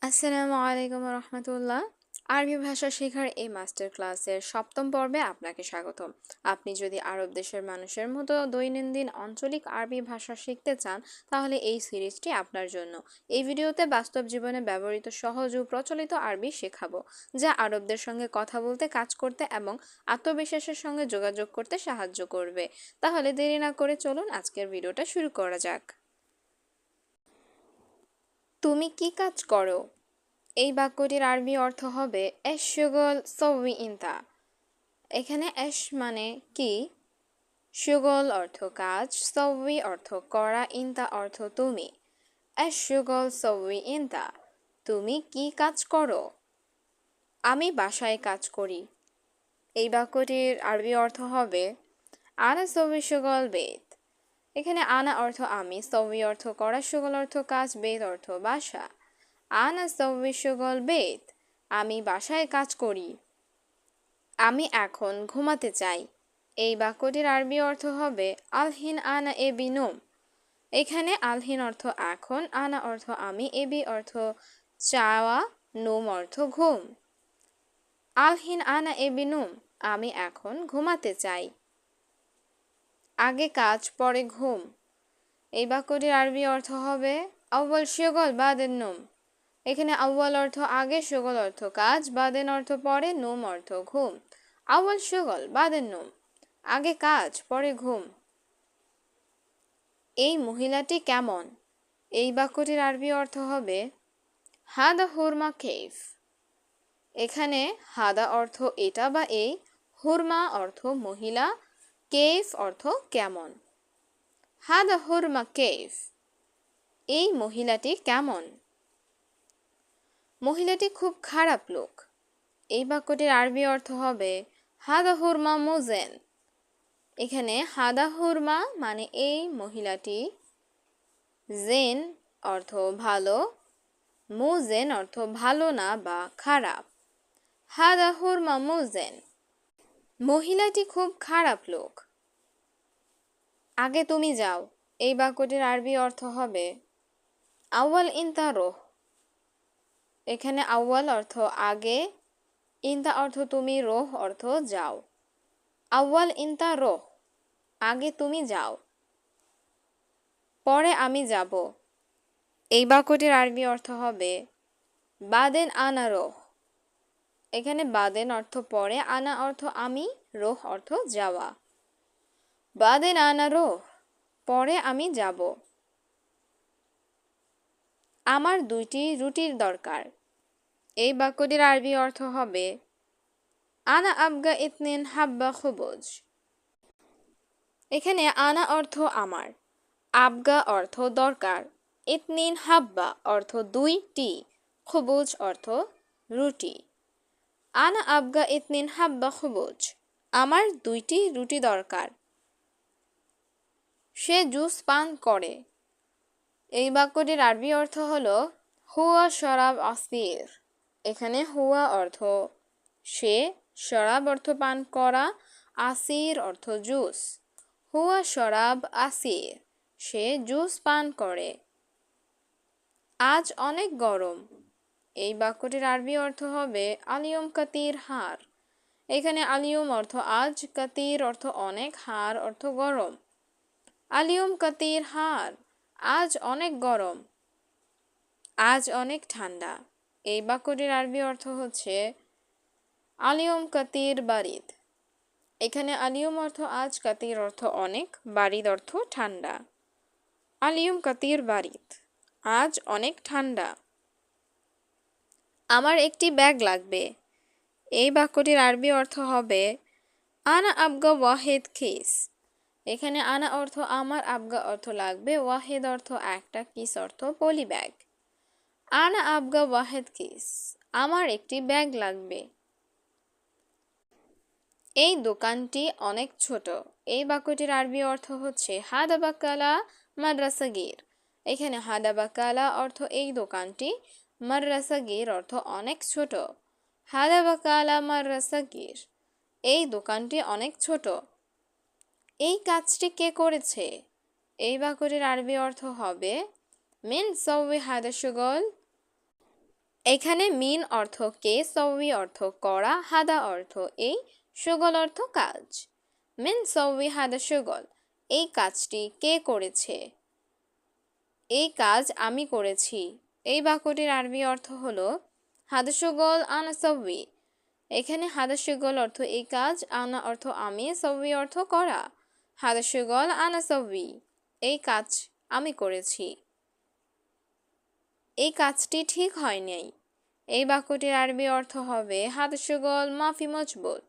আসসালামু আলাইকুম রহমতুল্লাহ। আরবি ভাষা শেখার এই মাস্টার ক্লাসের সপ্তম পর্বে আপনাকে স্বাগতম। আপনি যদি আরব দেশের মানুষের মতো দৈনন্দিন আঞ্চলিক আরবি ভাষা শিখতে চান, তাহলে এই সিরিজটি আপনার জন্য। এই ভিডিওতে বাস্তব জীবনে ব্যবহৃত সহজ ও প্রচলিত আরবি শেখাবো, যা আরবদের সঙ্গে কথা বলতে, কাজ করতে এবং আত্মবিশ্বাসের সঙ্গে যোগাযোগ করতে সাহায্য করবে। তাহলে দেরি না করে চলুন আজকের ভিডিওটা শুরু করা যাক। তুমি কি কাজ করো? এই বাক্যটির আরবি অর্থ হবে এশ শুগল সউই ইনতা। এখানে এশ মানে কি, শুগল অর্থ কাজ, সউই অর্থ করা, ইনতা অর্থ তুমি। এশ শুগল সউই ইনতা, তুমি কি কাজ করো? আমি বাসায় কাজ করি। এই বাক্যটির আরবি অর্থ হবে আনা সউই শুগল বেত। এখানে আনা অর্থ আমি, সউই অর্থ করা, শুগল অর্থ কাজ, বেত অর্থ বাসা। আনা সউই শুগল বেত, আমি বাসায় কাজ করি। আমি এখন ঘুমাতে চাই। এই বাক্যটির আরবি অর্থ হবে আলহিন আনা এবি নোম। এখানে আলহিন অর্থ এখন, আনা অর্থ আমি, এবি অর্থ চাওয়া, নোম অর্থ ঘুম। আলহিন আনা এবি নোম, আমি এখন ঘুমাতে চাই। আগে কাজ পরে ঘুম। এই বাক্যটির আরবি অর্থ হবে আউয়াল শুগল বাদেন নোম। এখানে আউয়াল অর্থ আগে, শুগল অর্থ কাজ, বাদেন অর্থ পরে, নোম অর্থ ঘুম। আউয়াল শুগল বাদেন নোম, আগে কাজ পরে ঘুম। এই মহিলাটি কেমন? এই বাক্যটির আরবি অর্থ হবে হাদা হুরমা কেফ। এখানে হাদা অর্থ এটা বা এই, হুরমা অর্থ মহিলা, কেফ অর্থ কেমন। হাদা হুরমা কেফ, এই মহিলাটি কেমন? মহিলাটি খুব খারাপ লোক। এই বাক্যটির আরবি অর্থ হবে হাদা হুরমা মুজেন। এখানে হাদা হুরমা মানে এই মহিলাটি, জেন অর্থ ভালো, মুজেন অর্থ ভালো না বা খারাপ। হাদা হুরমা মুজেন, মহিলাটি খুব খারাপ লোক। আগে তুমি যাও। এই বাক্যটির আরবি অর্থ হবে আউয়াল ইনতা রোহ। এখানে আউয়াল অর্থ আগে, ইনতা অর্থ তুমি, রোহ অর্থ যাও। আউয়াল ইনতা রোহ, আগে তুমি যাও। পরে আমি যাব। এই বাক্যটির আরবি অর্থ হবে বাদেন আনা রোহ। এখানে বাদেন অর্থ পরে, আনা অর্থ আমি, রোহ অর্থ যাওয়া। বাদেন আনা রোহ, পরে আমি যাব। আমার 2টি রুটির দরকার। এই বাক্যটির আরবি অর্থ হবে আনা আবগা ইতনিন হাব্বা খুবুজ। এখানে আনা অর্থ আমার, আবগা অর্থ দরকার, ইতনিন হাব্বা অর্থ 2টি, খুবুজ অর্থ রুটি। আনা আবগা ইতনিন হাব্বা খুবুজ, আমার 2টি রুটি দরকার। সে জুস পান করে। এই বাক্যটির আরবি অর্থ হলো হুয়া শরাব আসির। এখানে হুয়া অর্থ সে, শরাব অর্থ পান করা, আসির অর্থ জুস। হুয়া শরাব আসির, সে জুস পান করে। আজ অনেক গরম। এই বাক্যটির আরবি অর্থ হবে আলিয়ম কাতির হার। এখানে আলিয়ম অর্থ আজ, কাতির অর্থ অনেক, হার অর্থ গরম। আলিয়ম কাতির হার, আজ অনেক গরম। আজ অনেক ঠান্ডা। এই বাক্যটির আরবি অর্থ হচ্ছে আলিয়ম কাতির বারিদ। এখানে আলিয়ম অর্থ আজ, কাতির অর্থ অনেক, বারিদ অর্থ ঠান্ডা। আলিয়ম কাতির বারিদ, আজ অনেক ঠান্ডা। আমার একটি ব্যাগ লাগবে। এই বাক্যটির আরবি অর্থ হবে আনা আবগা ওয়াহেদ কিস। এখানে আনা অর্থ আমার, আবগা অর্থ লাগবে, ওয়াহেদ অর্থ একটা, কিস অর্থ পলি ব্যাগ। আনা আবগা ওয়াহেদ কিস, আমার একটি ব্যাগ লাগবে। এই দোকানটি অনেক ছোট। এই বাক্যটির আরবি অর্থ হচ্ছে হাদা বাকালা মাদ্রাসাগির। এখানে হাদা বাকালা অর্থ এই দোকানটি, মাদ্রাসাগির অর্থ অনেক ছোট। হাদা বাকালা মাদ্রাসাগির, এই দোকানটি অনেক ছোট। এই কাজটি কে করেছে? এই বাক্যটির আরবি অর্থ হবে মিন সওয়ি হাদা শুগল। এখানে মিন অর্থ কে, সউই অর্থ করা, হাদা অর্থ এই, সুগল অর্থ কাজ। মিন সউই হাদা সুগল, এই কাজটি কে করেছে? এই কাজ আমি করেছি। এই বাক্যটির আরবি অর্থ হলো হাদা সুগল আনা সউই। এখানে হাদা সুগল অর্থ এই কাজ, আনা অর্থ আমি, সউই অর্থ করা। হাদা সুগল আনা সউই, এই কাজ আমি করেছি। এই কাজটি ঠিক হয় নাই। এই বাক্যটির আরবি অর্থ হবে হাদা সুগল মাফি মজবুত।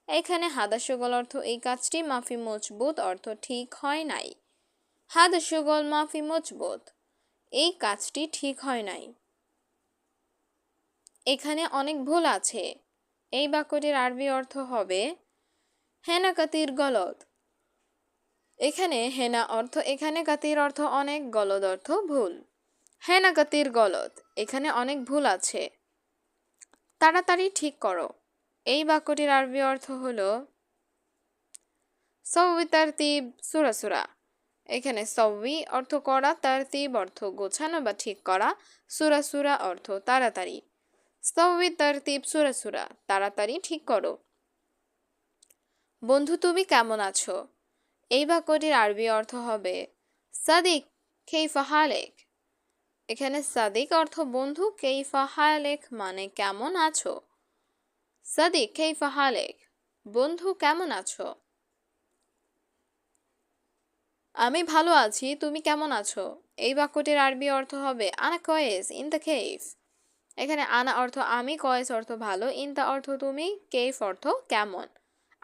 এখানে হাদা সুগল অর্থ এই কাজটি, মাফি মজবুত অর্থ ঠিক হয় নাই। হাদা সুগল মাফি মজবুত, এই কাজটি ঠিক হয় নাই। এখানে অনেক ভুল আছে। এই বাক্যটির আরবি অর্থ হবে হেনা কাতির গলদ। এখানে হেনা অর্থ এখানে, কাতির অর্থ অনেক, গলদ অর্থ ভুল। হেনা কাতির গলদ, এখানে অনেক ভুল আছে। তাড়াতাড়ি ঠিক করো। এই বাক্যটির আরবি অর্থ হলো সউই তারতিব সুরা সুরা। এখানে সউই অর্থ করা, তারতিব অর্থ গোছানো বা ঠিক করা, সুরা সুরা অর্থ তাড়াতাড়ি। সউই তারতিব সুরা সুরা, তাড়াতাড়ি ঠিক করো। বন্ধু তুমি কেমন আছো? এই বাক্যটির আরবি অর্থ হবে সাদিক কেইফা হালেক। এখানে সাদিক অর্থ বন্ধু, কেইফা হালেক মানে কেমন আছো। সাদিক কেইফা হালেক, বন্ধু কেমন আছো? আমি ভালো আছি, তুমি কেমন আছো? এই বাক্যটির আরবি অর্থ হবে আনা কয়েস ইন দ্য কেফ। এখানে আনা অর্থ আমি, কয়েস অর্থ ভালো, ইন দ্য অর্থ তুমি, কেফ অর্থ কেমন।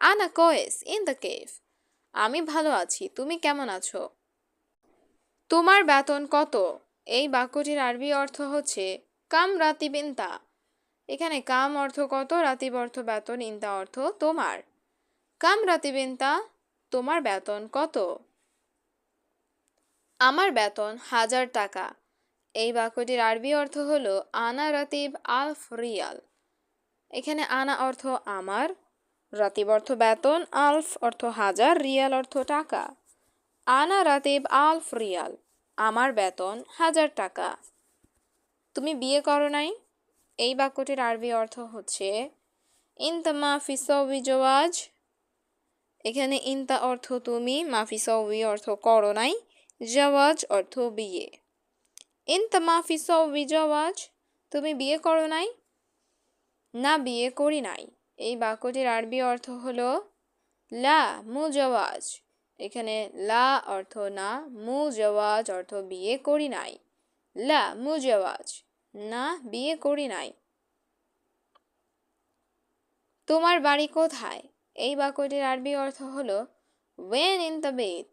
আনা কয়েস ইন দ্য কেফ, আমি ভালো আছি, তুমি কেমন আছো? তোমার বেতন কত? এই বাক্যটির আরবি অর্থ হচ্ছে কাম রাতিব ইনতা। এখানে কাম অর্থ কত, রাতিব অর্থ বেতন, ইনতা অর্থ তোমার। কাম রাতিব ইনতা, তোমার বেতন কত? আমার বেতন 1000 টাকা। এই বাক্যটির আরবি অর্থ হলো আনা রাতিব আলফ রিয়াল। এখানে আনা অর্থ আমার, রাতিব অর্থ বেতন, আলফ অর্থ 1000, রিয়াল অর্থ টাকা। আনা রাতিব আলফ রিয়াল, আমার বেতন 1000 টাকা। তুমি বিয়ে করো নাই? এই বাক্যটির আরবি অর্থ হচ্ছে ইনতা মাফি সউই জওয়াজ। এখানে ইনতা অর্থ তুমি, মাফি সউই অর্থ করো নাই, জওয়াজ অর্থ বিয়ে। ইনতা মাফি সউই জওয়াজ, তুমি বিয়ে করো নাই? না, বিয়ে করি নাই। এই বাক্যটির আরবি অর্থ হলো লা মুজাওয়াজ। এখানে লা অর্থ না, মুজাওয়াজ অর্থ বিয়ে করি নাই। লা মুজাওয়াজ, না বিয়ে করি নাই। তোমার বাড়ি কোথায়? এই বাক্যটির আরবি অর্থ হলো ওয়েন ইন দ্য বেত।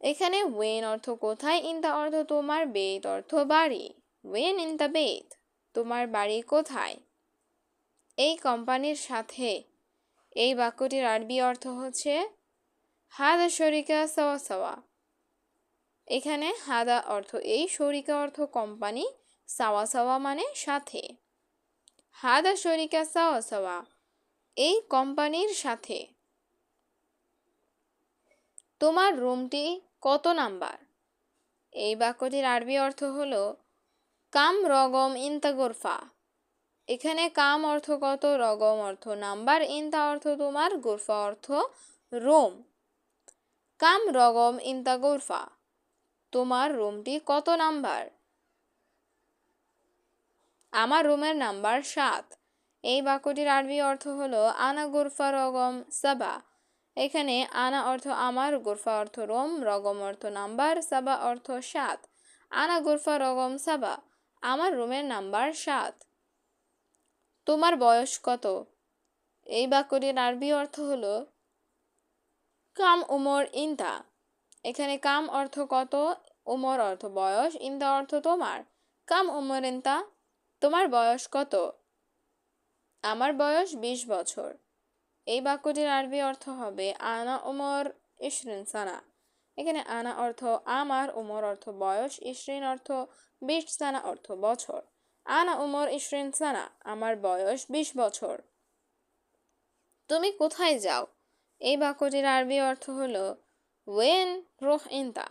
এখানে ওয়েন অর্থ কোথায়, ইন দ্য অর্থ তোমার, বেত অর্থ বাড়ি। ওয়েন ইন দ্য বেত, তোমার বাড়ি কোথায়? এই কোম্পানির সাথে। এই বাক্যটির আরবি অর্থ হচ্ছে হাদা শরিকা সাওয়া সাওয়া। এখানে হাদা অর্থ এই, শরিকা অর্থ কোম্পানি, সাওয়া সাওয়া মানে সাথে। হাদা শরিকা সাওয়া সাওয়া, এই কোম্পানির সাথে। তোমার রুমটি কত নাম্বার? এই বাক্যটির আরবি অর্থ হলো কাম রগম ইনতা গোরফা। এখানে কাম অর্থ কত, রগম অর্থ নাম্বার, ইনতা অর্থ তোমার, গোরফা অর্থ রুম। কাম রগম ইনতা গোরফা, তোমার রুমটি কত নাম্বার? আমার রুমের নাম্বার 7। এই বাক্যটির আরবি অর্থ হলো আনা গোরফা রগম সাবা। এখানে আনা অর্থ আমার, গোরফা অর্থ রুম, রগম অর্থ নাম্বার, সাবা অর্থ 7। আনা গোরফা রগম সাবা, আমার রুমের নাম্বার 7। তোমার বয়স কত? এই বাক্যটির আরবি অর্থ হলো কাম উমর ইনতা। এখানে কাম অর্থ কত, উমর অর্থ বয়স, ইনতা অর্থ তোমার। কাম উমর ইনতা, তোমার বয়স কত? আমার বয়স 20 বছর। এই বাক্যটির আরবি অর্থ হবে আনা উমর ইশরিন সানা। এখানে আনা অর্থ আমার, উমর অর্থ বয়স, ইশরিন অর্থ 20, সানা অর্থ বছর। আনা উমর ইশরিন সানা, আমার বয়স 20 বছর। তুমি কোথায় যাও? এই বাক্যটির আরবি অর্থ হলো ওয়েন রোহ ইনতা।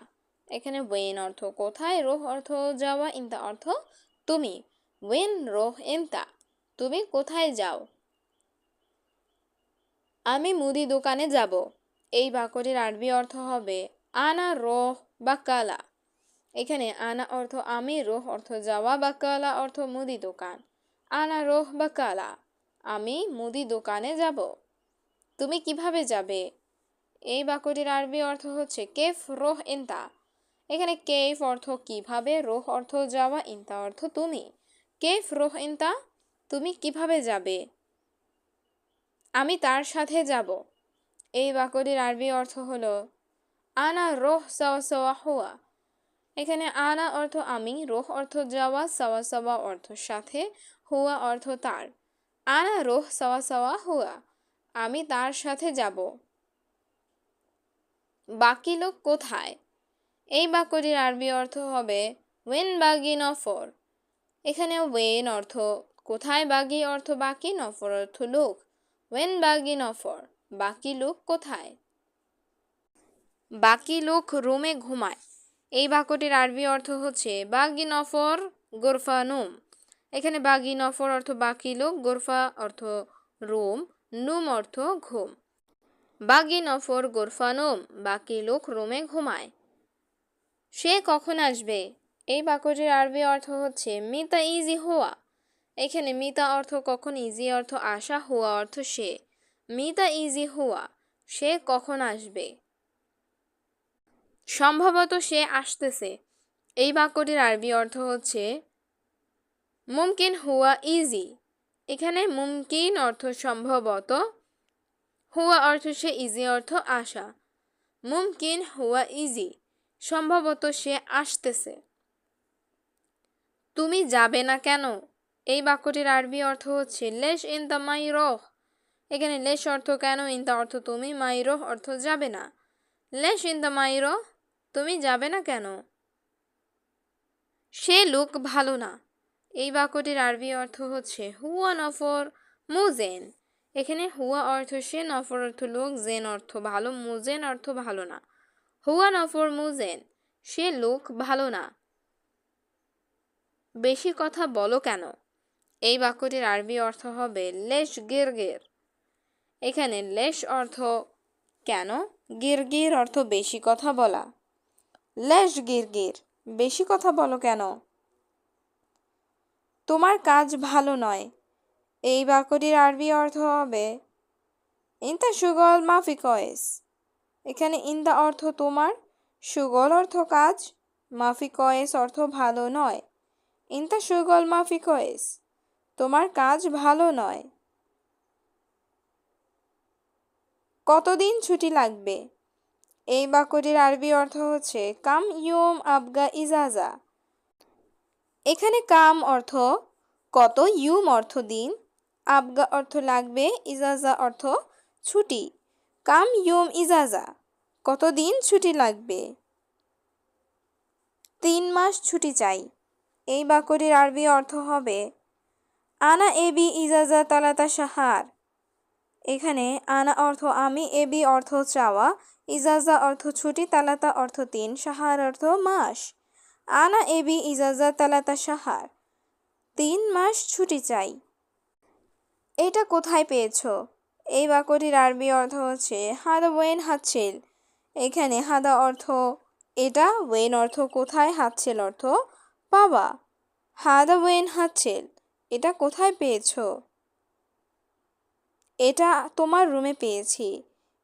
এখানে ওয়েন অর্থ কোথায়, রোহ অর্থ যাওয়া, ইনতা অর্থ তুমি। ওয়েন রোহ ইনতা, তুমি কোথায় যাও? আমি মুদি দোকানে যাব। এই বাক্যটির আরবি অর্থ হবে আনা রোহ বাকালা। এখানে আনা অর্থ আমি, রোহ অর্থ যাওয়া, বাকালা অর্থ মুদি দোকান। আনা রোহ বাকালা, আমি মুদি দোকানে যাব। তুমি কিভাবে যাবে? এই বাক্যটির আরবি অর্থ হচ্ছে কেফ রোহ ইনতা। এখানে কেফ অর্থ কিভাবে, রোহ অর্থ যাওয়া, ইনতা অর্থ তুমি। কেফ রোহ ইনতা, তুমি কিভাবে যাবে? আমি তার সাথে যাব। এই বাক্যটির আরবি অর্থ হলো আনা রোহ সাওয়া সাওয়া হুয়া। এখানে আনা অর্থ আমি, রোহ অর্থ যাওয়া, সাওয়া সাওয়া অর্থ সাথে, হুয়া অর্থ তার। আনা রোহ সাওয়া সাওয়া হুয়া, আমি তার সাথে যাব। বাকি লোক কোথায়? এই বাক্যটির আরবি অর্থ হবে ওয়েন বাগি নফর। এখানে ওয়েন অর্থ কোথায়, বাগি অর্থ বাকি, নফর অর্থ লোক। ওয়েন বাগি নফর, বাকি লোক কোথায়? বাকি লোক রুমে ঘুমায়। এই বাক্যটির আরবি অর্থ হচ্ছে বাগি নফর গোরফা নুম। এখানে বাগি নফর অর্থ বাকি লোক, গোরফা অর্থ রুম, নুম অর্থ ঘুম। বাগি নফর গোরফা নুম, বাকি লোক রুমে ঘুমায়। সে কখন আসবে? এই বাক্যটির আরবি অর্থ হচ্ছে মিতা ইজি হুয়া। এখানে মিতা অর্থ কখন, ইজি অর্থ আসা, হুয়া অর্থ সে। মিতা ইজি হুয়া, সে কখন আসবে? সম্ভবত সে আসতেছে। এই বাক্যটির আরবি অর্থ হচ্ছে মুমকিন হুয়া ইজি। এখানে মুমকিন অর্থ সম্ভবত, হুয়া অর্থ সে, ইজি অর্থ আসা। মুমকিন হুয়া ইজি, সম্ভবত সে আসতেছে। তুমি যাবে না কেন? এই বাক্যটির আরবি অর্থ হচ্ছে লেশ ইনতা মাই রোহ। এখানে লেশ অর্থ কেন, ইনতা অর্থ তুমি, মাই রোহ অর্থ যাবে না। লেশ ইনতা মাই রোহ, তুমি যাবে না কেন? সে লোক ভালো না। এই বাক্যটির আরবি অর্থ হচ্ছে হুয়া নফর মুজেন। এখানে হুয়া অর্থ সে, নফর অর্থ লোক, জেন অর্থ ভালো, মুজেন অর্থ ভালো না। হুয়া নফর মুজেন, সে লোক ভালো না। বেশি কথা বলো কেন? এই বাক্যটির আরবি অর্থ হবে লেশ গিরগির। এখানে লেশ অর্থ কেন, গিরগির অর্থ বেশি কথা বলা। লেশ গিরগির, বেশি কথা বলো কেন? তোমার কাজ ভালো নয়। এই বাক্যটির আরবি অর্থ হবে ইনতা সুগল মাফি কয়েস। এখানে ইনতা অর্থ তোমার, সুগল অর্থ কাজ, মাফি কয়েস অর্থ ভালো নয়। ইনতা সুগল মাফি কয়েস, তোমার কাজ ভালো নয়। কতদিন ছুটি লাগবে? এই বাক্যটির আরবি অর্থ হচ্ছে কাম ইয়ুম আবগা ইজাজা। এখানে কাম অর্থ কত, ইয়ুম অর্থ দিন, আবগা অর্থ লাগবে, ইজাজা অর্থ ছুটি। কাম ইয়ুম ইজাজা, কতদিন ছুটি লাগবে? 3 মাস ছুটি চাই। এই বাক্যটির আরবি অর্থ হবে আনা এবি ইজাজা তালাতা সাহার। এখানে আনা অর্থ আমি, এবি অর্থ চাওয়া, ইজাজা অর্থ ছুটি, তালাতা অর্থ 3, সাহার অর্থ মাস। আনা এবি ইজাজা তালাতা সাহার, 3 মাস ছুটি চাই। এটা কোথায় পেয়েছো? এই বাক্যটির আরবি অর্থ হচ্ছে হাদা ওয়েন হাতছেল। এখানে হাদা অর্থ এটা, ওয়েন অর্থ কোথায়, হাতছেল অর্থ পাওয়া। হাদা ওয়েন হাতছেল, এটা কোথায় পেয়েছো? এটা তোমার রুমে পেয়েছি।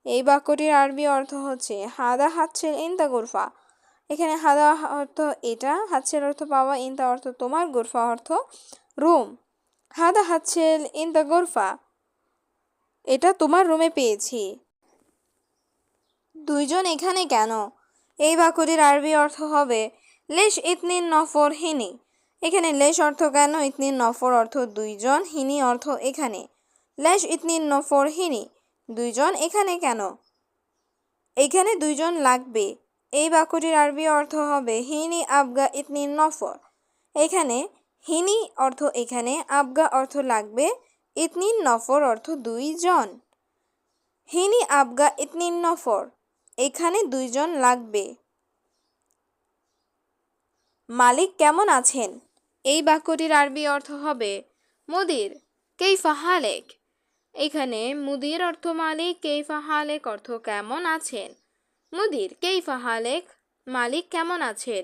এই বাক্যটির আরবি অর্থ হচ্ছে হাদা হাতছেল ইনতা গোরফা। এখানে হাদা অর্থ এটা, হাতছেল অর্থ পাওয়া, ইনতা অর্থ তোমার, গোরফা অর্থ রুম। হাদা হাতছেল ইনতা গোরফা, এটা তোমার রুমে পেয়েছি। দুইজন এখানে কেন? এই বাক্যটির আরবি অর্থ হবে লেশ ইতনিন নফর হিনি। এখানে লেশ অর্থ কেন, ইতনিন নফর অর্থ দুইজন, হিনি অর্থ এখানে। লেশ ইতনিন নফর হিনি, দুইজন এখানে কেন? এখানে দুইজন লাগবে। এই বাক্যটির আরবি অর্থ হবে হিনি আবগা ইতনিন নফর। এখানে হিনি অর্থ এখানে, আবগা অর্থ লাগবে, ইতনিন নফর অর্থ দুইজন। হিনি আবগা ইতনিন নফর, এখানে দুইজন লাগবে। মালিক কেমন আছেন? এই বাক্যটির আরবি অর্থ হবে মুদির কেইফা হালেক। এখানে মুদির অর্থ মালিক, কেইফা হালেক অর্থ কেমন আছেন। মুদির কেইফা হালেক, মালিক কেমন আছেন।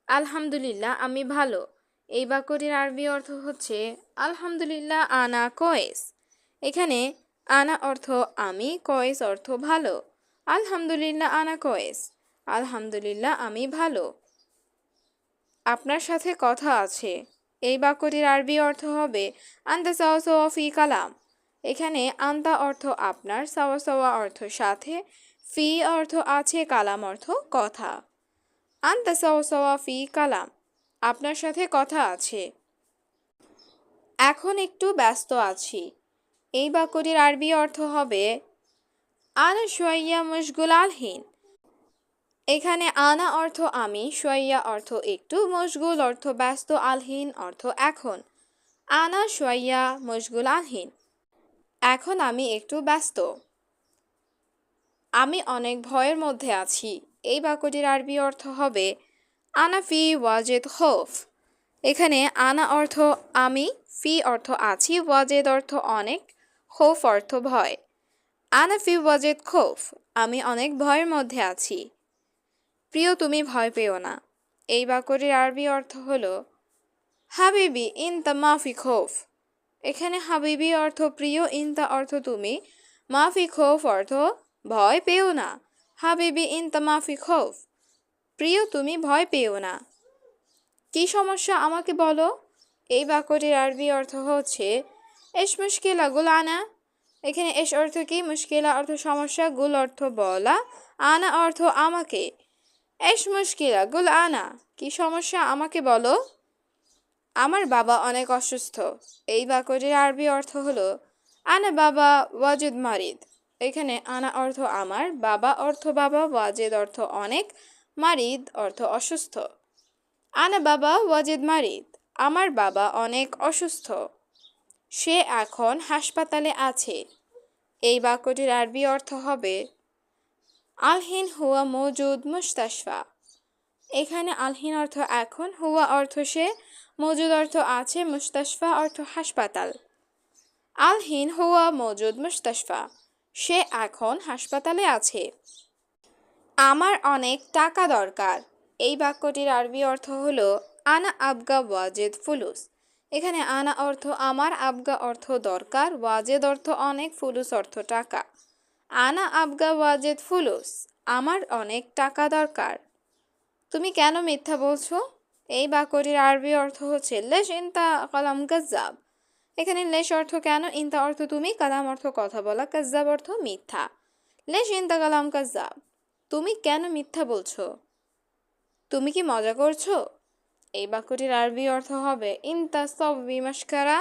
আলহামদুলিল্লাহ আমি ভালো। এই বাক্যটির আরবি অর্থ হচ্ছে আলহামদুলিল্লাহ আনা কয়েস। এখানে আনা অর্থ আমি, কয়েস অর্থ ভালো। আলহামদুলিল্লাহ আনা কয়েস, আলহামদুলিল্লাহ আমি ভালো। আপনার সাথে কথা আছে। এই বাক্যটির আরবি অর্থ হবে আন্তা সাওয়া সাওয়া ফি কালাম। এখানে আন্তা অর্থ আপনার, সাওয়া সাওয়া অর্থ সাথে, ফি অর্থ আছে, কালাম অর্থ কথা। আন্তা সাওয়া সাওয়া ফি কালাম, আপনার সাথে কথা আছে। এখন একটু ব্যস্ত আছি। এই বাক্যটির আরবি অর্থ হবে আনা শুয়াইয়া মশগুল আলহিন। এখানে আনা অর্থ আমি, শুয়াইয়া অর্থ একটু, মশগুল অর্থ ব্যস্ত, আলহিন অর্থ এখন। আনা শুয়াইয়া মশগুল আলহিন, এখন আমি একটু ব্যস্ত। আমি অনেক ভয়ের মধ্যে আছি। এই বাক্যটির আরবি অর্থ হবে আনা ফি ওয়াজেদ খৌফ। এখানে আনা অর্থ আমি, ফি অর্থ আছি, ওয়াজেদ অর্থ অনেক, খৌফ অর্থ ভয়। আনা ফি ওয়াজেদ খৌফ, আমি অনেক ভয়ের মধ্যে আছি। প্রিয় তুমি ভয় পেও না। এই বাক্যটির আরবি অর্থ হলো হাবিবি ইনতা মাফি খৌফ। এখানে হাবিবি অর্থ প্রিয়, ইনতা অর্থ তুমি, মাফি খৌফ অর্থ ভয় পেও না। হাবিবি ইনতা মাফি খৌফ, প্রিয় তুমি ভয় পেও না। কি সমস্যা আমাকে বলো। এই বাক্যটির আরবি অর্থ হচ্ছে এস মুশকিলা গুল আনা। এখানে এস অর্থ কি, মুশকিলা অর্থ সমস্যা, গুল অর্থ বলা, আনা অর্থ আমাকে। এস মুশকিলা গুল আনা, কি সমস্যা আমাকে বলো। আমার বাবা অনেক অসুস্থ। এই বাক্যটির আরবি অর্থ হলো আনা বাবা ওয়াজিদ মারিদ। এখানে আনা অর্থ আমার, বাবা অর্থ বাবা, ওয়াজিদ অর্থ অনেক, মারিদ অর্থ অসুস্থ। আনা বাবা ওয়াজিদ মারিদ, আমার বাবা অনেক অসুস্থ। সে এখন হাসপাতালে আছে। এই বাক্যটির আরবি অর্থ হবে আলহিন হুয়া মৌজুদ মুস্তাশফা। এখানে আলহিন অর্থ এখন, হুয়া অর্থ সে, মৌজুদ অর্থ আছে, মুস্তাশফা অর্থ হাসপাতাল। আলহিন হুয়া মৌজুদ মুস্তাশফা, সে এখন হাসপাতালে আছে। আমার অনেক টাকা দরকার। এই বাক্যটির আরবি অর্থ হলো আনা আবগা ওয়াজেদ ফুলুস। এখানে আনা অর্থ আমার, আবগা অর্থ দরকার, ওয়াজেদ অর্থ অনেক, ফুলুস অর্থ টাকা। আনা আবগা ওয়াজেদ ফুলুস, আমার অনেক টাকা দরকার। তুমি কেন মিথ্যা বলছো। এই বাক্যটির আরবি অর্থ হচ্ছে লেশ ইনতা কালাম কাজ্জাব। এখানে লেশ অর্থ কেন, ইনতা অর্থ তুমি, কালাম অর্থ কথা বলা, কাজ্জাব অর্থ মিথ্যা। লেশ ইনতা কালাম কাজ্জাব, তুমি কেন মিথ্যা বলছো। তুমি কি মজা করছো। এই বাক্যটির আরবি অর্থ হবে ইনতা সববি মশকারা।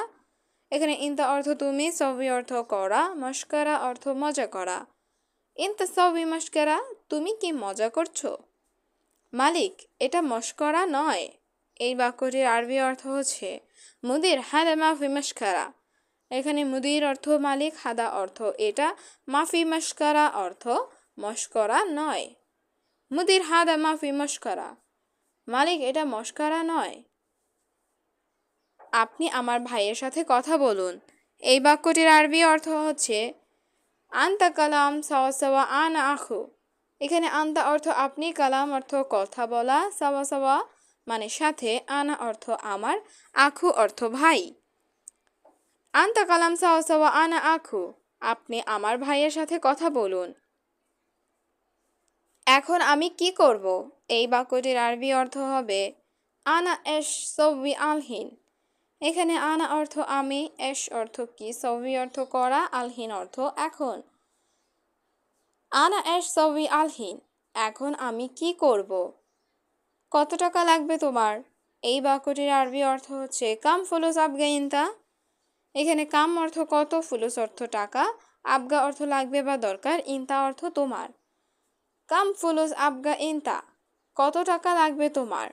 এখানে ইনতা অর্থ তুমি, সববি অর্থ করা, মশকারা অর্থ মজা করা। ইনতা সববি মশকারা, তুমি কি মজা করছো। মালিক এটা মশকরা নয়। এই বাক্যটির আরবি অর্থ হচ্ছে মুদির হাদা মাফি মশকারা। এখানে মুদির অর্থ মালিক, হাদা অর্থ এটা, মাফি মশকারা অর্থ মশকরা নয়। মুদির হাদা মাফি মশকরা, মালিক এটা মশকরা নয়। আপনি আমার ভাইয়ের সাথে কথা বলুন। এই বাক্যটির আরবি অর্থ হচ্ছে আন্তা কালাম সাওয়া সাওয়া আনা আখু। এখানে আন্তা অর্থ আপনি, কালাম অর্থ কথা বলা, সাওয়া সাওয়া মানে সাথে, আনা অর্থ আমার, আখু অর্থ ভাই। আন্তা কালাম সাওয়া সাওয়া আনা আখু, আপনি আমার ভাইয়ের সাথে কথা বলুন। এখন আমি কি করব। এই বাক্যটির আরবি অর্থ হবে আনা এশ সবি আলহিন। এখানে আনা অর্থ আমি, এশ অর্থ কি, সবি অর্থ করা, আলহিন অর্থ এখন। আনা এশ সবি আলহিন, এখন আমি কি করব। কত টাকা লাগবে তোমার। এই বাক্যটির আরবি অর্থ হচ্ছে কাম ফুলুস আবগা ইনতা। এখানে কাম অর্থ কত, ফুলুস অর্থ টাকা, আবগা অর্থ লাগবে বা দরকার, ইনতা অর্থ তোমার। কাম ফুলুস আবগা ইনতা, কত টাকা লাগবে তোমার।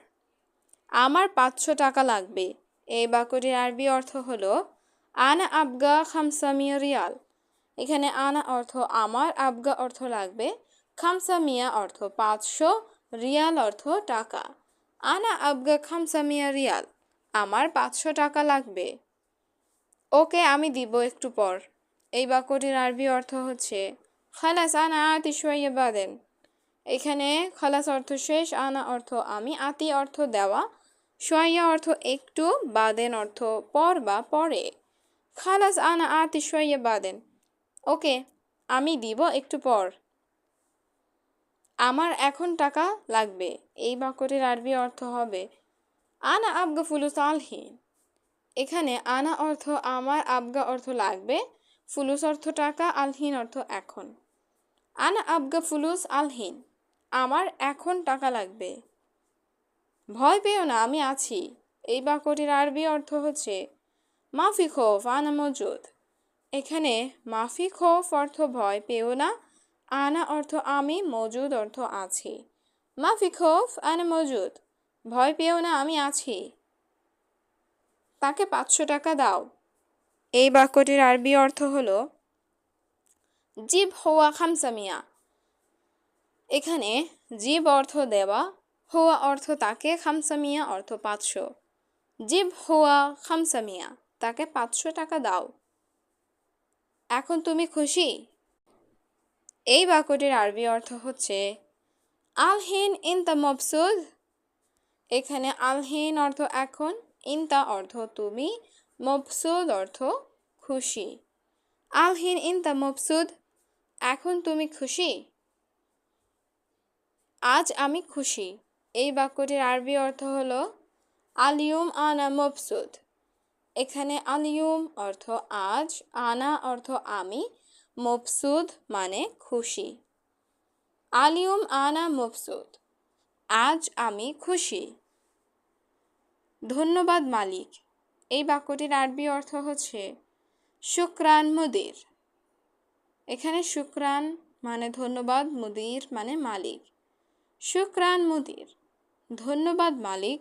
আমার 500 টাকা লাগবে। এই বাক্যটির আরবি অর্থ হলো আনা আবগা খামসামিয়া রিয়াল। এখানে আনা অর্থ আমার, আবগা অর্থ লাগবে, খামসামিয়া অর্থ 500, রিয়াল অর্থ টাকা। আনা আবগা খামসামিয়া রিয়াল, আমার 500 টাকা লাগবে। ওকে, আমি দিব একটু পর। এই বাক্যটির আরবি অর্থ হচ্ছে খালাস আনা আতি শুয়াইয়া বাদেন। এখানে খালাস অর্থ শেষ, আনা অর্থ আমি, আতি অর্থ দেওয়া, শুয়াইয়া অর্থ একটু, বাদেন অর্থ পর বা পরে। খালাস আনা আতি শুয়াইয়া বাদেন। ওকে, আমি দিব একটু পর। আমার এখন টাকা লাগবে। এই বাক্যটির আরবি অর্থ হবে আনা আবগা ফুলুস আলহিন। এখানে আনা অর্থ আমার, আবগা অর্থ লাগবে, ফুলুস অর্থ টাকা, আলহিন অর্থ এখন। আনা আবগা ফুলুস আলহিন, আমার এখন টাকা লাগবে। ভয় পেও না, আমি আছি। এই বাক্যটির আরবি অর্থ হচ্ছে মাফি খৌফ আনা মজুদ। এখানে মাফি খৌফ অর্থ ভয় পেও না, আনা অর্থ আমি, মজুদ অর্থ আছি। মাফি খৌফ আনা মজুদ, ভয় পেও না, আমি আছি। তাকে 500 টাকা দাও। এই বাক্যটির আরবি অর্থ হলো জিব হুয়া খামসা মিয়া। এখানে জিব অর্থ দেওয়া, হুয়া অর্থ তাকে, খামসা মিয়া অর্থ 500। জিব হুয়া খামসা মিয়া, তাকে 500 টাকা দাও। এখন তুমি খুশি? এই বাক্যটির আরবি অর্থ হচ্ছে আলহিন ইনতা মবসুদ। এখানে আলহিন অর্থ এখন, ইনতা অর্থ তুমি, মবসুদ অর্থ খুশি। আলহিন ইনতা মবসুদ, এখন তুমি খুশি? আজ আমি খুশি। এই বাক্যটির আরবি অর্থ হলো আলিয়ুম আনা মবসুদ। এখানে আলিয়ুম অর্থ আজ, আনা অর্থ আমি, মবসুদ মানে খুশি। আলিয়ুম আনা মবসুদ, আজ আমি খুশি। ধন্যবাদ মালিক। এই বাক্যটির আরবি অর্থ হচ্ছে শুকরান মুদির। এখানে শুকরান মানে ধন্যবাদ, মুদির মানে মালিক। শুকরান মুদির, ধন্যবাদ মালিক।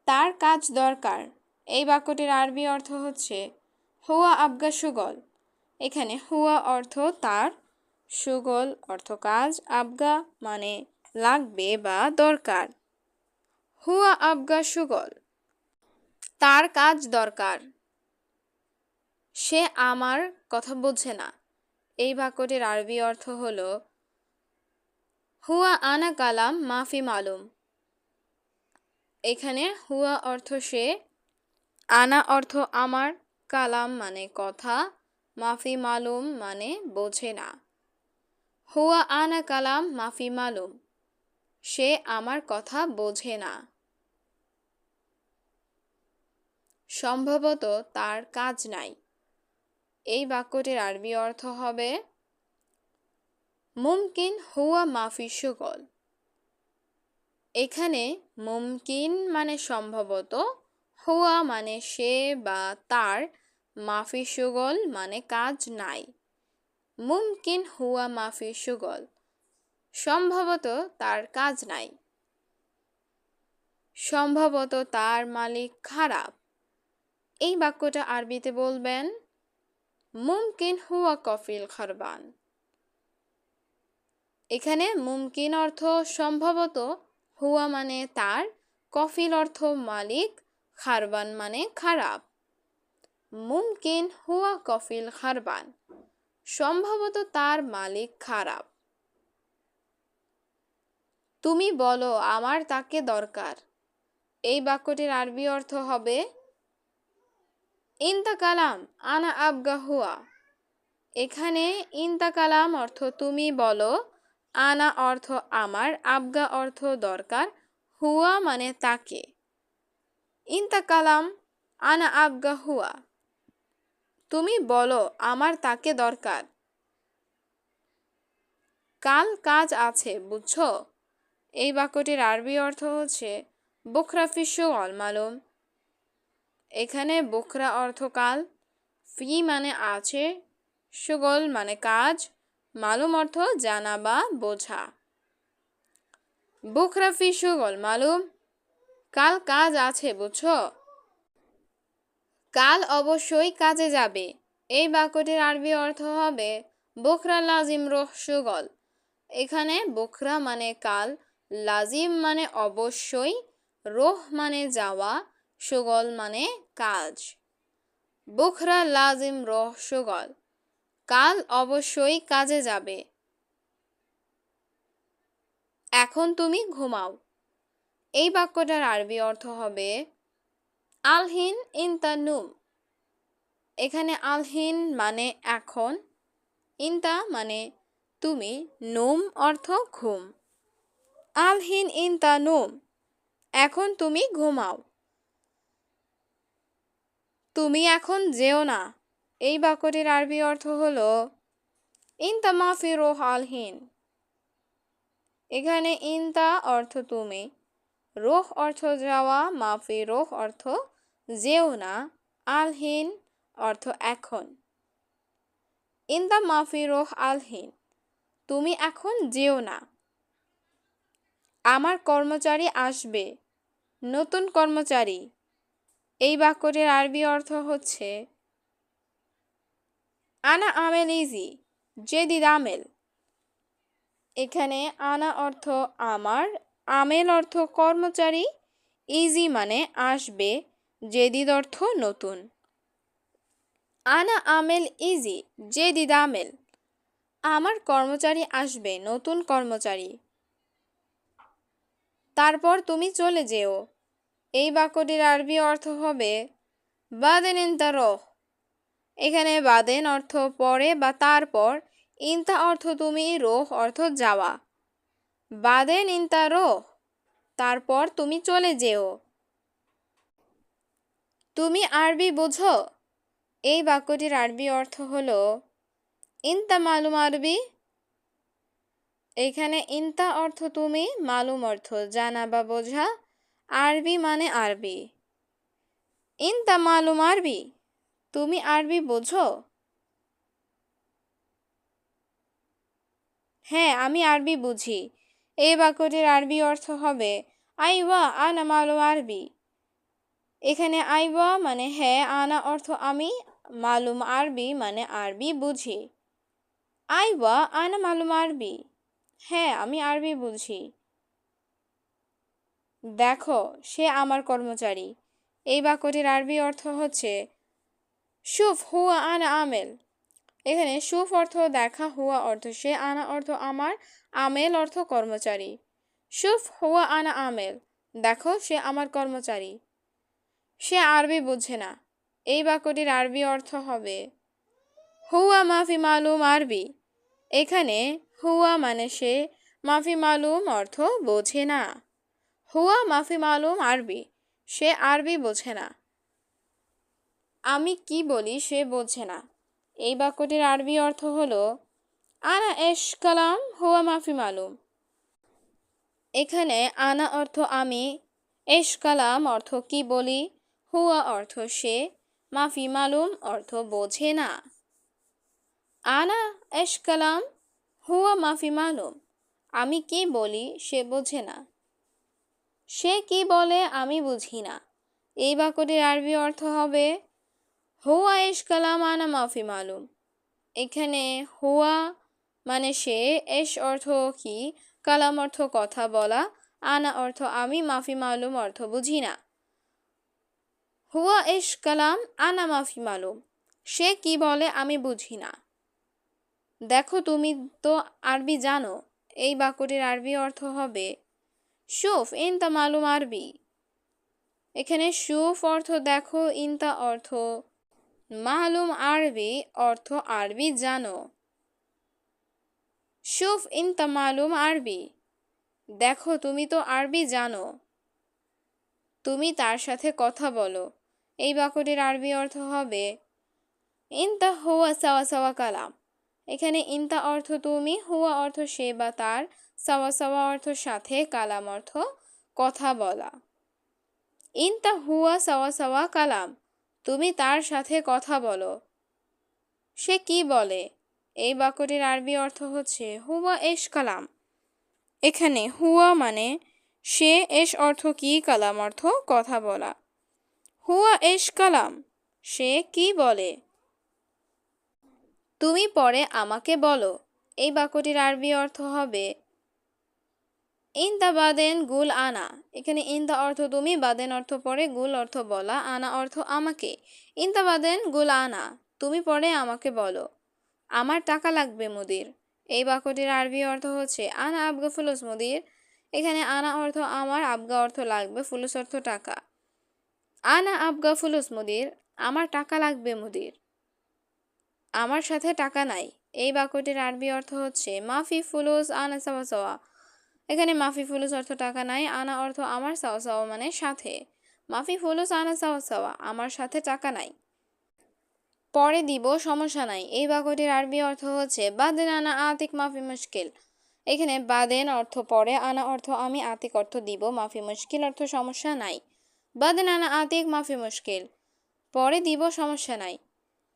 তার কাজ দরকার। এই বাক্যটির আরবি অর্থ হচ্ছে হুয়া আবগা সুগল। এখানে হুয়া অর্থ তার, সুগল অর্থ কাজ, আবগা মানে লাগবে বা দরকার। হুয়া আবগা সুগল, তার কাজ দরকার। সে আমার কথা বোঝে না। এই বাক্যটির আরবি অর্থ হলো হুয়া আনা কালাম মাফি মালুম। এখানে হুয়া অর্থ সে, আনা অর্থ আমার, কালাম মানে কথা, মাফি মালুম মানে বোঝে না। হুয়া আনা কালাম মাফি মালুম, সে আমার কথা বোঝে না। সম্ভবত তার কাজ নাই। এই বাক্যটির আরবি অর্থ হবে মুমকিন হুয়া মাফি শুগল। এখানে মুমকিন মানে সম্ভবত, হুয়া মানে সে বা তার, মাফি শুগল মানে কাজ নাই। মুমকিন হুয়া মাফি শুগল, সম্ভবত তার কাজ নাই। সম্ভবত তার মালিক খারাপ। এই বাক্যটা আরবিতে বলবেন মুমকিন হুয়া কফিল খারবান। এখানে মুমকিন অর্থ সম্ভবত, হুয়া মানে তার, কফিল অর্থ মালিক, খারবান মানে খারাপ। মুমকিন হুয়া কফিল খারবান, সম্ভবত তার মালিক খারাপ। তুমি বলো আমার তাকে দরকার। এই বাক্যটির আরবি অর্থ হবে ইনতা কালাম আনা আবগা হুয়া। এখানে ইনতা কালাম অর্থ তুমি বলো, আনা অর্থ আমার, আবগা অর্থ দরকার, হুয়া মানে তাকে। ইনতা কালাম আনা আবগা হুয়া, তুমি বলো আমার তাকে দরকার। কাল কাজ আছে বুঝছো। এই বাক্যটির আরবি অর্থ হচ্ছে বুকরা ফি শুগল মালুম। এখানে বুকরা অর্থ কাল, ফি মানে আছে, শুগল মানে কাজ, মালুম অর্থ জানা বা বোঝা। বুকরা ফি শুগল মালুম, কাল কাজ আছে বুঝছো। কাল অবশ্যই কাজে যাবে। এই বাক্যটির আরবি অর্থ হবে বুকরা লাজিম রোহ শুগল। এখানে বুকরা মানে কাল, লাজিম মানে অবশ্যই, রোহ মানে যাওয়া, শুগল মানে কাজ। বুখরা লাজিম রোহ শুগল, কাল অবশ্যই কাজে যাবে। এখন তুমি ঘুমাও। এই বাক্যটার আরবি অর্থ হবে আলহিন ইনতা নুম। এখানে আলহিন মানে এখন, ইনতা মানে তুমি, নুম অর্থ ঘুম। আলহিন ইনতা নুম, এখন তুমি ঘুমাও। তুমি এখন যেও না। এই বাক্যটির আরবি অর্থ হলো ইনতা মাফি রোহ আলহিন। এখানে ইনতা অর্থ তুমি, রোহ অর্থ যাওয়া, মাফি রোহ অর্থ যেও না, আলহিন অর্থ এখন। ইনতা মাফি রোহ আলহিন, তুমি এখন যেও না। আমার কর্মচারী আসবে, নতুন কর্মচারী। এই বাক্যটির আরবি অর্থ হচ্ছে আনা আমেল ইজি জেদিদ আমেল। এখানে আনা অর্থ আমার, আমেল অর্থ কর্মচারী, ইজি মানে আসবে, জেদিদ অর্থ নতুন। আনা আমেল ইজি জেদিদ আমেল, আমার কর্মচারী আসবে, নতুন কর্মচারী। তারপর তুমি চলে যেও। এই বাক্যটির আরবি অর্থ হবে বাদেন ইনতা রোহ। এখানে বাদেন অর্থ পরে বা তারপর, ইনতা অর্থ তুমি, রোহ অর্থ যাওয়া। বাদেন ইনতা রোহ, তারপর তুমি চলে যেও। তুমি আরবি বোঝো? এই বাক্যটির আরবি অর্থ হলো ইনতা মালুম আরবি। এখানে ইনতা অর্থ তুমি, মালুম অর্থ জানা বা বোঝা, আরবি মানে আরবি। ইনতা মালুম আরবি, তুমি আরবি বোঝো? হ্যাঁ, আমি আরবি বুঝি। এই বাক্যটির আরবি অর্থ হবে আইওয়া আনা মালুম আরবি। এখানে আইওয়া মানে হ্যাঁ, আনা অর্থ আমি, মালুম আরবি মানে আরবি বুঝি। আইওয়া আনা মালুম আরবি, হ্যাঁ আমি আরবি বুঝি। দেখো, সে আমার কর্মচারী। এই বাক্যটির আরবি অর্থ হচ্ছে শুফ হুয়া আনা আমেল। এখানে শুফ অর্থ দেখা, হুয়া অর্থ সে, আনা অর্থ আমার, আমেল অর্থ কর্মচারী। শুফ হুয়া আনা আমেল, দেখো সে আমার কর্মচারী। সে আরবি বুঝে না। এই বাক্যটির আরবি অর্থ হবে হুয়া মাফি মালুম আরবি। এখানে হুয়া মানে সে, মাফি মালুম অর্থ বোঝে না। হুয়া মাফি মালুম আরবি, সে আরবি বোঝে না। আমি কি বলি সে বোঝে না। এই বাক্যটির আরবি অর্থ হলো আনা এশ কালাম হুয়া মাফি মালুম। এখানে আনা অর্থ আমি, এশ কালাম অর্থ কি বলি, হুয়া অর্থ সে, মাফি মালুম অর্থ বোঝে না। আনা এশ কালাম হুয়া মাফি মালুম, আমি কি বলি সে বোঝে না। সে কি বলে আমি বুঝি না। এই বাক্যটির আরবি অর্থ হবে হুয়া এশ কালাম আনা মাফি মালুম। এখানে হুয়া মানে সে, এশ অর্থ কি, কালাম অর্থ কথা বলা, আনা অর্থ আমি, মাফি মালুম অর্থ বুঝি না। হুয়া এশ কালাম আনা মাফি মালুম, সে কি বলে আমি বুঝি না। দেখো, তুমি তো আরবি জানো। এই বাক্যটির আরবি অর্থ হবে শুফ ইনতা মালুম আরবি। এখানে শুফ অর্থ দেখো, ইনতা অর্থ মালুম আরবি অর্থ আরবি জানো। শুফ ইনতা মালুম আরবি, দেখো তুমি তো আরবি জানো। তুমি তার সাথে কথা বলো। এই বাক্যটির আরবি অর্থ হবে ইনতা হুয়া সাওয়া সাওয়া কালাম। এখানে ইনতা অর্থ তুমি, হুয়া অর্থ সে বা তার, সাওয়া সাওয়া অর্থ সাথে, কালাম অর্থ কথা বলা। ইনতা হুয়া সাওয়া সাওয়া কালাম, তুমি তার সাথে কথা বলো। সে কি বলে? এই বাক্যটির আরবি অর্থ হচ্ছে হুয়া এশ কালাম। এখানে হুয়া মানে সে, এশ অর্থ কি, কালাম অর্থ কথা বলা। হুয়া এশ কালাম, সে কি বলে। তুমি পরে আমাকে বলো। এই বাক্যটির আরবি অর্থ হবে ইনতা বাদেন গুল আনা। এখানে ইনতা অর্থ তুমি, বাদেন অর্থ পরে, গুল অর্থ বলা, আনা অর্থ আমাকে। ইনতা বাদেন গুল আনা, তুমি পরে আমাকে বলো। আমার টাকা লাগবে মুদির। এই বাক্যটির আরবি অর্থ হচ্ছে আনা আবগা ফুলুস মুদির। এখানে আনা অর্থ আমার, আবগা অর্থ লাগবে, ফুলুস অর্থ টাকা। আনা আবগা ফুলুস মুদির, আমার টাকা লাগবে মুদির। আমার সাথে টাকা নাই। এই বাক্যটির আরবি অর্থ হচ্ছে মাফি ফুলুস আনা সাওয়া সাওয়া। এখানে মাফি ফুলুস অর্থ টাকা নাই, আনা অর্থ আমার, সাওয়া সাওয়া মানে সাথে। মাফি ফুলুস আনা সাওয়া সাওয়া, আমার সাথে টাকা নাই। পরে দিব, সমস্যা নাই। এই বাক্যটির আরবি অর্থ হচ্ছে বাদেন আনা আতিক মাফি মুশকিল। এখানে বাদেন অর্থ পরে, আনা অর্থ আমি, আতিক অর্থ দিব, মাফি মুশকিল অর্থ সমস্যা নাই। বাদেন আনা আতিক মাফি মুশকিল, পরে দিব, সমস্যা নাই।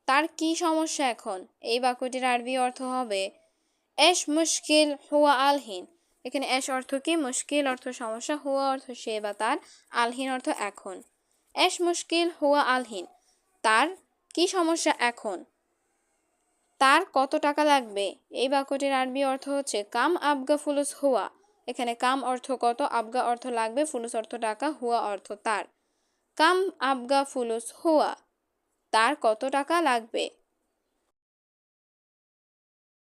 তার কি সমস্যা এখন? এই বাক্যটির আরবি অর্থ হবে এশ মুশকিল হুয়া আলহিন। এখানে এশ অর্থ কি, মুশকিল অর্থ সমস্যা, হুয়া অর্থ সে বা তার, আলহিন অর্থ এখন। এশ মুশকিল হুয়া আলহিন, তার কি সমস্যা এখন? তার কত টাকা লাগবে? এই বাক্যটির আরবি অর্থ হচ্ছে কাম আবগা ফুলুস হুয়া। এখানে কাম অর্থ কত, আবগা অর্থ লাগবে, ফুলুস অর্থ টাকা, হুয়া অর্থ তার। কাম আবগা ফুলুস হুয়া, তার কত টাকা লাগবে?